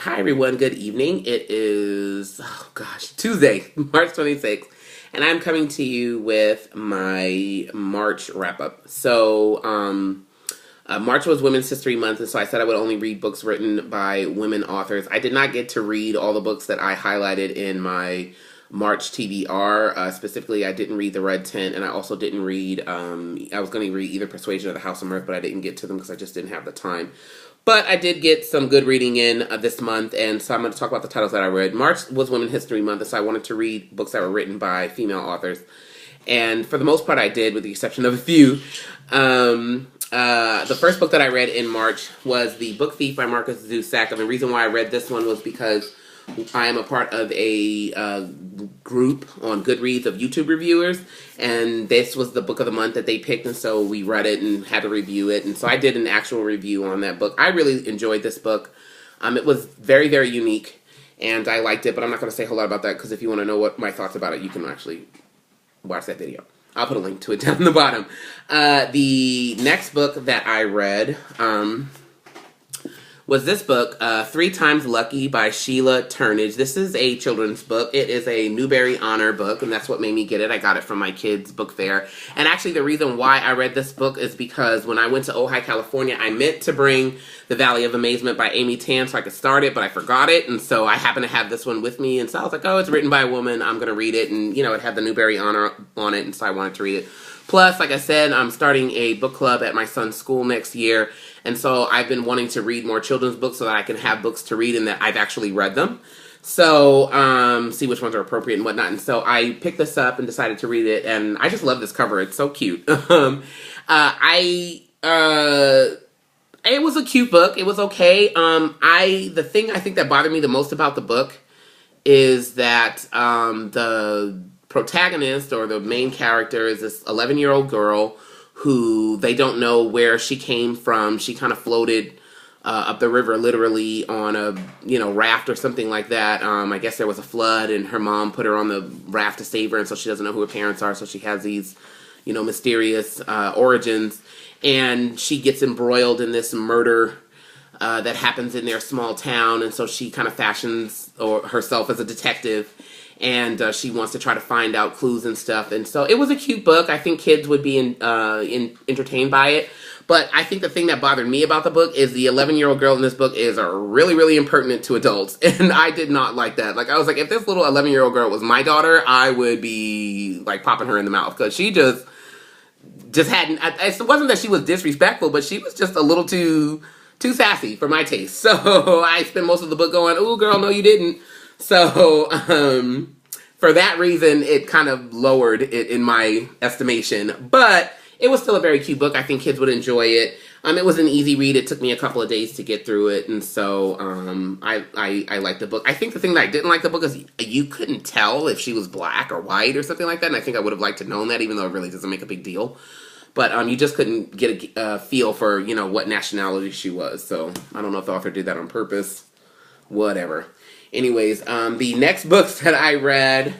Hi everyone, good evening. It is, Tuesday, March 26th, and I'm coming to you with my March wrap up. March was Women's History Month, and so I said I would only read books written by women authors. I did not get to read all the books that I highlighted in my March TBR. Specifically, I didn't read The Red Tent, and I also didn't read, I was going to read either Persuasion or The House of Mirth, but I didn't get to them because I just didn't have the time. But I did get some good reading in this month, and so I'm going to talk about the titles that I read. March was Women's History Month, and so I wanted to read books that were written by female authors. And for the most part, I did, with the exception of a few. The first book that I read in March was The Book Thief by Marcus Zusak. And the reason why I read this one was because I am a part of a group on Goodreads of YouTube reviewers, and this was the book of the month that they picked, and so we read it and had to review it, and so I did an actual review on that book. I really enjoyed this book. It was very, very unique, and I liked it, but I'm not going to say a whole lot about that, because if you want to know what my thoughts about it, you can actually watch that video. I'll put a link to it down in the bottom. The next book that I read was this book, 3 Times Lucky by Sheila Turnage. This is a children's book. It is a Newbery Honor book, and that's what made me get it. I got it from my kids' book fair. And actually, the reason why I read this book is because when I went to Ojai, California, I meant to bring The Valley of Amazement by Amy Tan so I could start it, but I forgot it, and so I happened to have this one with me, and so I was like, oh, it's written by a woman, I'm going to read it, and, you know, it had the Newbery Honor on it, and so I wanted to read it. Plus, like I said, I'm starting a book club at my son's school next year, and so I've been wanting to read more children's books so that I can have books to read and that I've actually read them. So, see which ones are appropriate and whatnot. And so I picked this up and decided to read it, and I just love this cover. It's so cute. It was a cute book. It was okay. The thing I think that bothered me the most about the book is that the protagonist, or the main character, is this 11-year-old girl who they don't know where she came from. She kind of floated up the river literally on a, raft or something like that. I guess there was a flood, and her mom put her on the raft to save her, and so she doesn't know who her parents are, so she has these, mysterious origins. And she gets embroiled in this murder that happens in their small town, and so she kind of fashions herself as a detective, and she wants to try to find out clues and stuff. And so it was a cute book. I think kids would be entertained by it. But I think the thing that bothered me about the book is the 11-year-old girl in this book is really, really impertinent to adults. And I did not like that. Like, I was like, if this little 11-year-old girl was my daughter, I would be, like, popping her in the mouth. Because she just hadn't... It wasn't that she was disrespectful, but she was just a little too sassy for my taste. So I spent most of the book going, ooh, girl, no, you didn't. So, for that reason, it kind of lowered it in my estimation. But it was still a very cute book. I think kids would enjoy it. It was an easy read. It took me a couple of days to get through it. And so, I liked the book. I think the thing that I didn't like the book is you couldn't tell if she was black or white or something like that. And I think I would have liked to known that, even though it really doesn't make a big deal. But you just couldn't get a feel for, what nationality she was. So, I don't know if the author did that on purpose. Whatever. Anyways, the next books that I read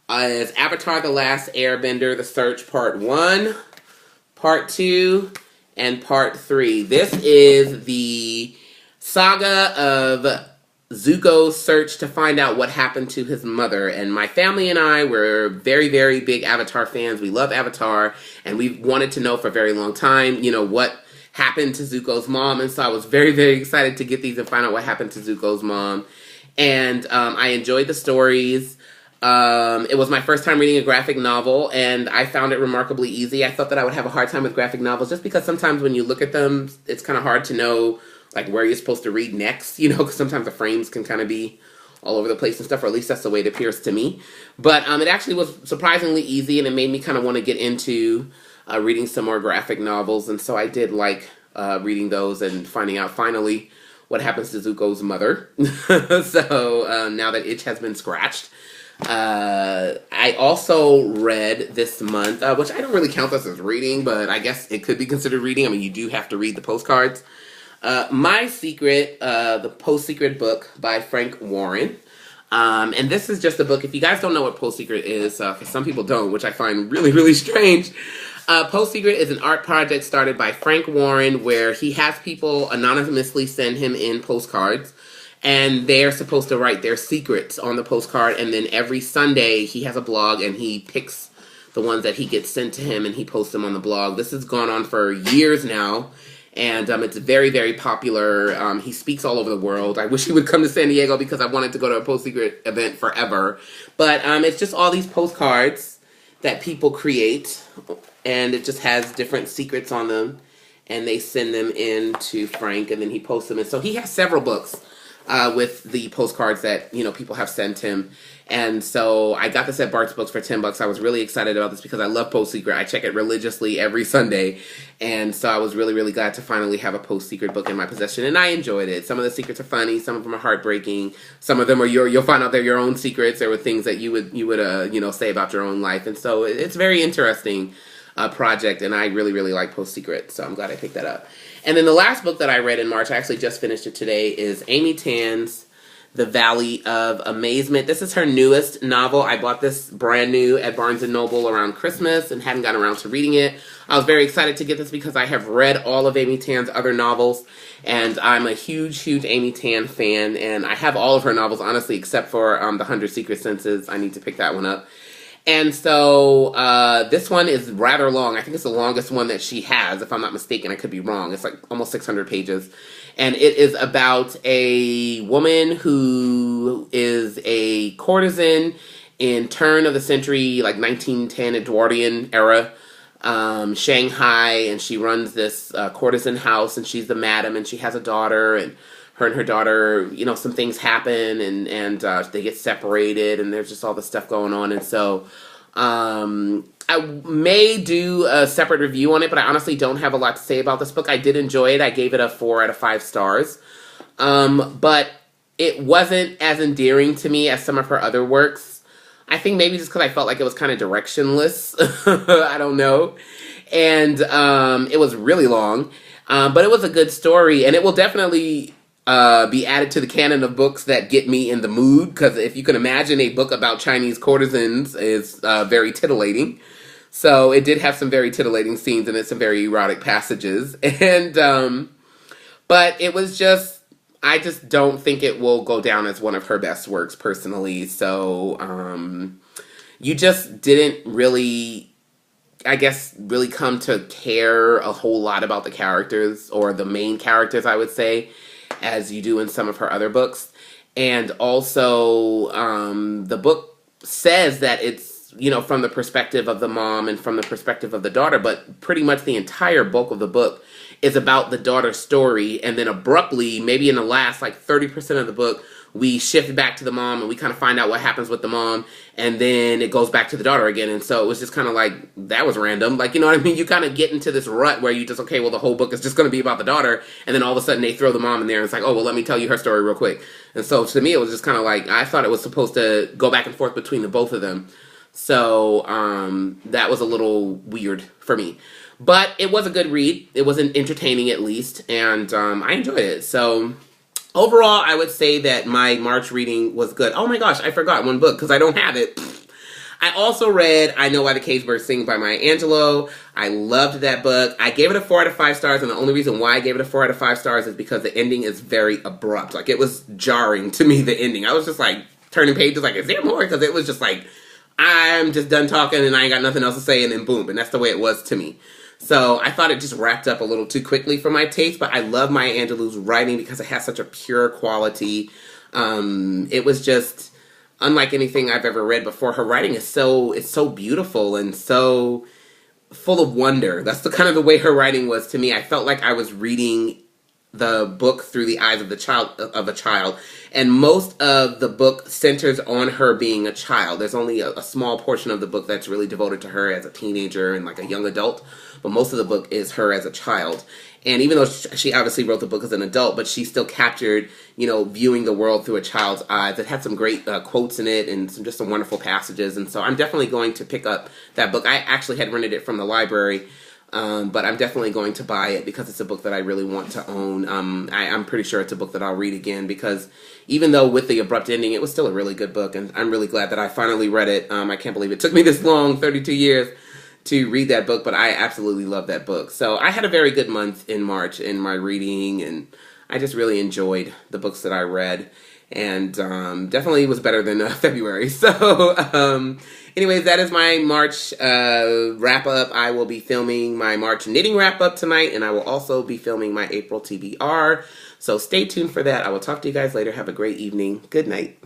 is Avatar: The Last Airbender, The Search, Part 1, Part 2, and Part 3. This is the saga of Zuko's search to find out what happened to his mother. And my family and I were very, very big Avatar fans. We love Avatar, and we wanted to know for a very long time, what happened to Zuko's mom. And so I was very, very excited to get these and find out what happened to Zuko's mom. And I enjoyed the stories. It was my first time reading a graphic novel, and I found it remarkably easy. I thought that I would have a hard time with graphic novels just because sometimes when you look at them, it's kind of hard to know like where you're supposed to read next, because sometimes the frames can kind of be all over the place and stuff, or at least that's the way it appears to me. But it actually was surprisingly easy, and it made me kind of want to get into reading some more graphic novels, and so I did like reading those and finding out finally what happens to Zuko's mother. So now that itch has been scratched. I also read this month, which I don't really count this as reading, but I guess it could be considered reading. I mean, you do have to read the postcards. My Secret, the Post Secret book by Frank Warren. And this is just a book. If you guys don't know what Post Secret is, because some people don't, which I find really, really strange. Post Secret is an art project started by Frank Warren where he has people anonymously send him in postcards. and they're supposed to write their secrets on the postcard, and then every Sunday he has a blog and he picks the ones that he gets sent to him and he posts them on the blog. This has gone on for years now, and it's very, very popular. He speaks all over the world. I wish he would come to San Diego because I wanted to go to a Post Secret event forever. But it's just all these postcards that people create, and it just has different secrets on them, and they send them in to Frank, and then he posts them. And so he has several books with the postcards that, you know, people have sent him. And so I got this at Bart's Books for $10. I was really excited about this because I love Post Secret. I check it religiously every Sunday. And so I was really, really glad to finally have a Post Secret book in my possession. And I enjoyed it. Some of the secrets are funny. Some of them are heartbreaking. Some of them are you'll find out they're your own secrets. There were things that you would you know, say about your own life. And so it's very interesting project. And I really, really like Post Secret. So I'm glad I picked that up. And then the last book that I read in March, I actually just finished it today, is Amy Tan's The Valley of Amazement. This is her newest novel. I bought this brand new at Barnes & Noble around Christmas and hadn't gotten around to reading it. I was very excited to get this because I have read all of Amy Tan's other novels, and I'm a huge, huge Amy Tan fan, and I have all of her novels, honestly, except for The 100 Secret Senses. I need to pick that one up. And so this one is rather long. I think it's the longest one that she has, if I'm not mistaken. I could be wrong. It's like almost 600 pages. And it is about a woman who is a courtesan in turn of the century, like 1910 Edwardian era, Shanghai. And she runs this courtesan house, and she's the madam, and she has a daughter, and her daughter, you know, some things happen, and they get separated, and there's just all this stuff going on. And so I may do a separate review on it, but I honestly don't have a lot to say about this book. I did enjoy it. I gave it a 4 out of 5 stars. But it wasn't as endearing to me as some of her other works. I think maybe just because I felt like it was kind of directionless. I don't know. And it was really long. But it was a good story, and it will definitely be added to the canon of books that get me in the mood, because if you can imagine, a book about Chinese courtesans is very titillating. So it did have some very titillating scenes in it, some very erotic passages. And but it was just, I just don't think it will go down as one of her best works personally. So you just didn't really, I guess, really come to care a whole lot about the characters, or the main characters, I would say, as you do in some of her other books. And also, the book says that it's, you know, from the perspective of the mom and from the perspective of the daughter, but pretty much the entire bulk of the book is about the daughter's story. And then abruptly, maybe in the last like 30% of the book, we shift back to the mom, and we kind of find out what happens with the mom, and then it goes back to the daughter again. And so it was just kind of like, that was random. Like, you know what I mean? You kind of get into this rut where you just, okay, well, the whole book is just going to be about the daughter, and then all of a sudden they throw the mom in there, and it's like, oh, well, let me tell you her story real quick. And so to me, it was just kind of like, I thought it was supposed to go back and forth between the both of them. So that was a little weird for me. But it was a good read. It was entertaining, at least, and I enjoyed it. So overall, I would say that my March reading was good. Oh my gosh, I forgot one book because I don't have it. I also read I Know Why the Cage Birds Sing by Maya Angelou. I loved that book. I gave it a 4 out of 5 stars, and the only reason why I gave it a 4 out of 5 stars is because the ending is very abrupt. Like, it was jarring to me, the ending. I was just like turning pages like, is there more? Because it was just like, I'm just done talking and I ain't got nothing else to say, and then boom. And that's the way it was to me. So I thought it just wrapped up a little too quickly for my taste, but I love Maya Angelou's writing because it has such a pure quality. It was just unlike anything I've ever read before. Her writing is it's so beautiful and so full of wonder. That's the kind of the way her writing was to me. I felt like I was reading the book through the eyes of a child, and most of the book centers on her being a child. There's only a small portion of the book that's really devoted to her as a teenager and like a young adult, but most of the book is her as a child. And even though she obviously wrote the book as an adult, but she still captured, you know, viewing the world through a child's eyes. It had some great quotes in it, and some wonderful passages. And so I'm definitely going to pick up that book. I actually had rented it from the library, but I'm definitely going to buy it because it's a book that I really want to own. I'm pretty sure it's a book that I'll read again, because even though with the abrupt ending, it was still a really good book, and I'm really glad that I finally read it. I can't believe it took me this long, 32 years, to read that book, but I absolutely love that book. So I had a very good month in March in my reading, and I just really enjoyed the books that I read, and definitely was better than February. So anyways, that is my March wrap up. I will be filming my March knitting wrap up tonight, and I will also be filming my April TBR. So stay tuned for that. I will talk to you guys later. Have a great evening. Good night.